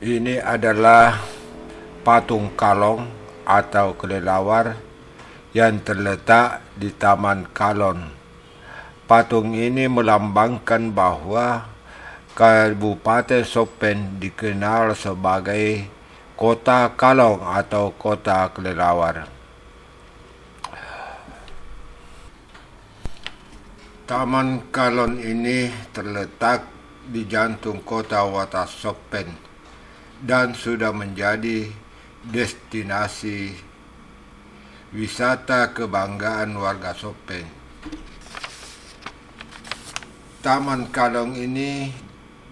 Ini adalah patung Kalong atau kelelawar yang terletak di Taman Kalon. Patung ini melambangkan bahwa Kabupaten Sopen dikenal sebagai Kota Kalong atau Kota Kelelawar. Taman Kalon ini terletak di jantung kota Watasopen dan sudah menjadi destinasi wisata kebanggaan warga Sopen. Taman Kalong ini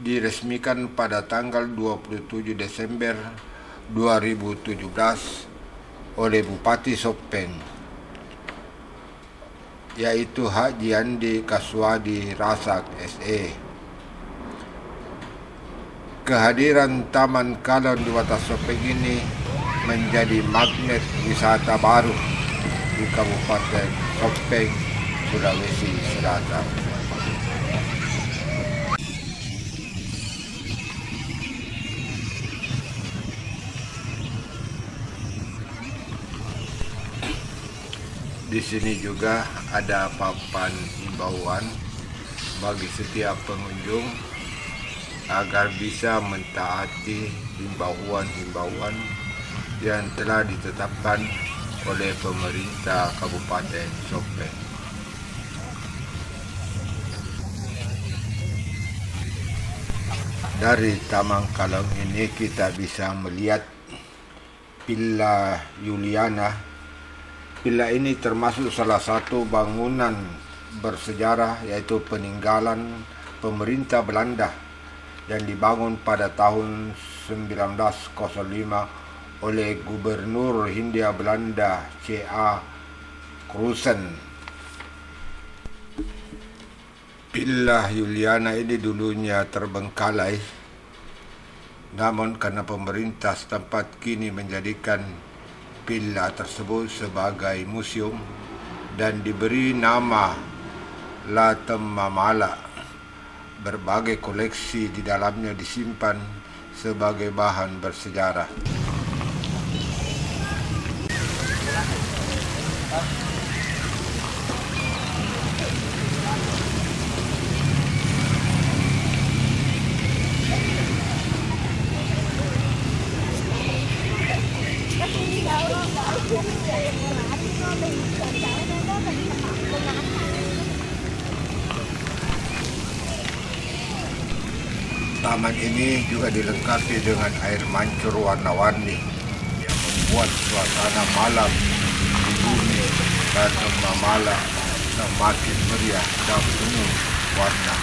diresmikan pada tanggal 27 Desember 2017 oleh Bupati Sopen, yaitu Haji Andi Kaswadi Rasak SE. Kehadiran Taman Kalon di Watasopen ini menjadi magnet wisata baru di Kabupaten Sopen, Sulawesi Selatan. Di sini juga ada papan himbauan bagi setiap pengunjung agar bisa mentaati himbauan-himbauan yang telah ditetapkan oleh pemerintah Kabupaten Sopen. Dari Taman Kalong ini kita bisa melihat Villa Juliana. Villa ini termasuk salah satu bangunan bersejarah, yaitu peninggalan pemerintah Belanda yang dibangun pada tahun 1905 oleh Gubernur Hindia Belanda C.A. Cruyssen. Villa Juliana ini dulunya terbengkalai, namun karena pemerintah setempat kini menjadikan villa tersebut sebagai museum dan diberi nama La Temamala. Berbagai koleksi di dalamnya disimpan sebagai bahan bersejarah. Taman ini juga dilengkapi dengan air mancur warna-warni yang membuat suasana malam di bumi dan Temamala semakin meriah dan penuh warna.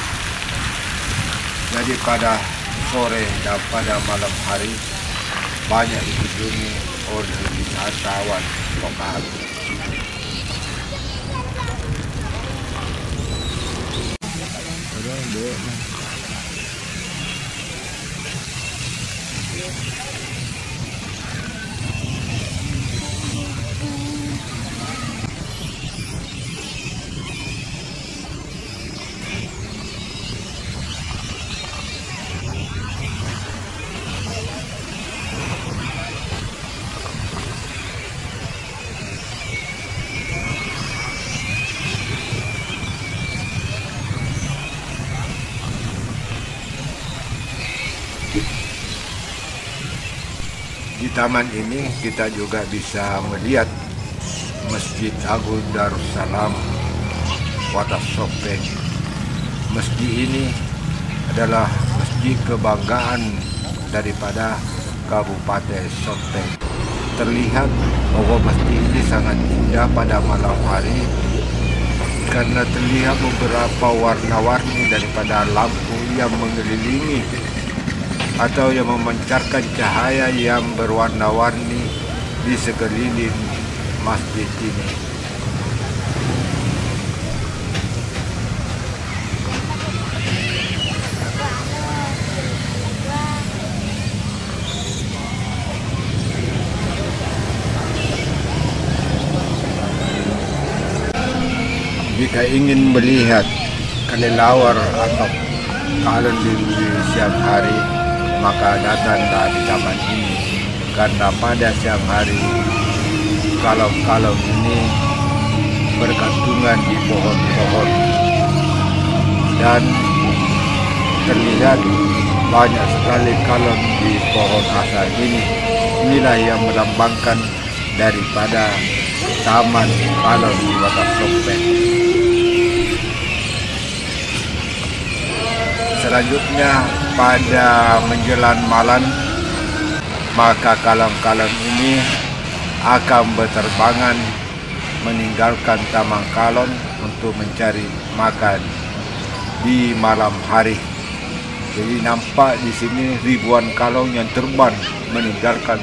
Jadi pada sore dan pada malam hari banyak dikunjungi oleh wisatawan lokal. Di taman ini kita juga bisa melihat Masjid Agung Darussalam Watasopen. Masjid ini adalah masjid kebanggaan daripada Kabupaten Sopen. Terlihat bahwa masjid ini sangat indah pada malam hari karena terlihat beberapa warna-warni daripada lampu yang mengelilingi atau yang memancarkan cahaya yang berwarna-warni di sekeliling masjid ini. Jika ingin melihat kelelawar atau kalon di siang hari, maka datanglah di taman ini, karena pada siang hari kalong-kalong ini bergantungan di pohon-pohon dan terlihat banyak sekali kalong di pohon asal ini. Inilah yang melambangkan daripada taman kalong di Watak Sopeng. Selanjutnya pada menjelang malam, maka kalong-kalong ini akan berterbangan meninggalkan taman kalong untuk mencari makan di malam hari. Jadi nampak di sini ribuan kalong yang terbang meninggalkan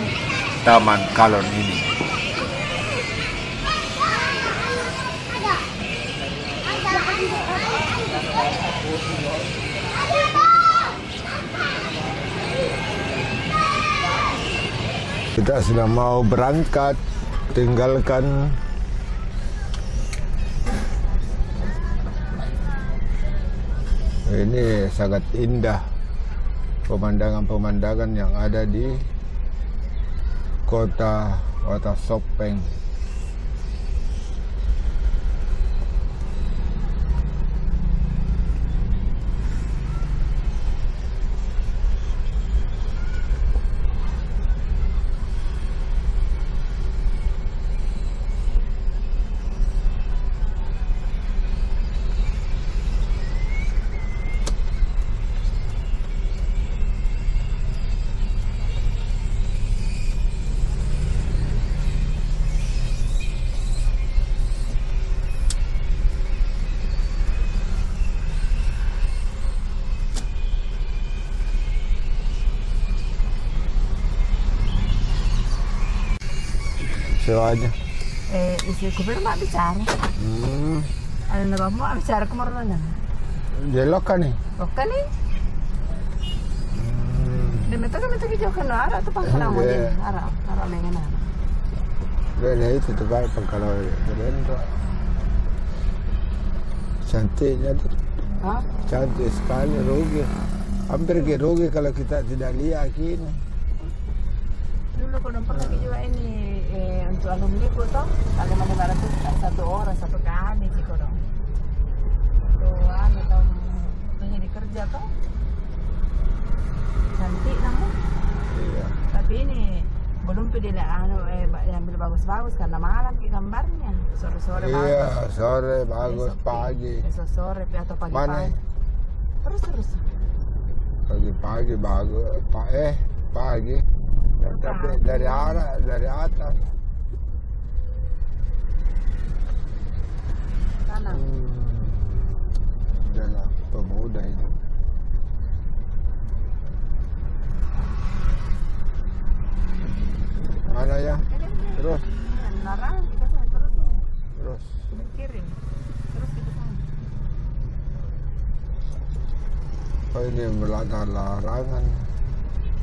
taman kalong ini. Kita sudah mau berangkat, tinggalkan ini sangat indah pemandangan-pemandangan yang ada di kota Watak Sopeng. Soalnya isi kupir mak bicara. Ada nama mak bicara kemarin mana? Jelok kan nih? Oke nih. Demeter jauh kan arah tu pangkalan mau dia arah dengan arah. Dia itu tu baik pangkalan keren tu. Cantiknya tu. Cantik sekali, rugi. Hampir ke rugi kalau kita tidak lihat kini. Dulu kau nampak lagi juga ini untuk alumni kau toh, kalau mana barat tu satu orang satu kali sih kau dong. Doan atau punya dikerja toh, cantik namun. Iya. Tapi ini belum pilih ambil bagus-bagus karena malam ki gambarnya sore-sore bagus. Iya, sore bagus, pagi. Besok sore atau pagi-pagi. Mana? Terus. Pagi-pagi bagus, pagi. Tapi dari atas. Kanan. Adalah pemuda itu. Mana ya? Terus. Larang kita sana terus. Terus. Kiri. Terus kita sana. Oh ini melanggar larangan.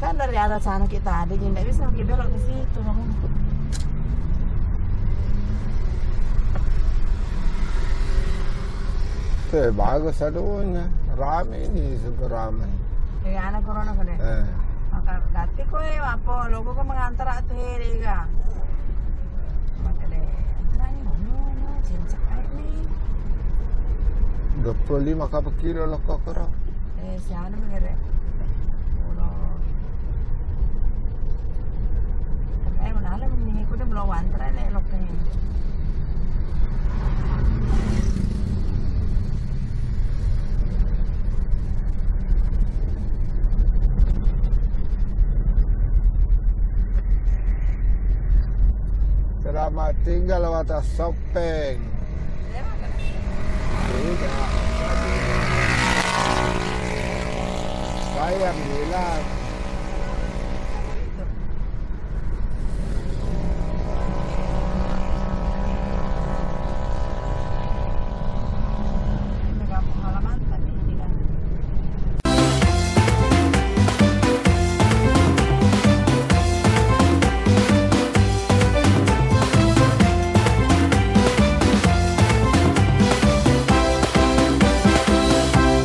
Kan dari atas sana kita ada, jadi nggak bisa kita belok ke situ namun. Bagus aduhnya, rame ini super ramai. Ya anak corona kan deh. Maka dati ko apa logo ko mengantar ateri ka. Maka deh, nanya no, cincak ini. 25 per kilo lah kok kira. Siapa mengira? Mana ini aku dah belum antara ni loknya. Selamat tinggal Watak Sopeng. Tidak. Sayang bilang.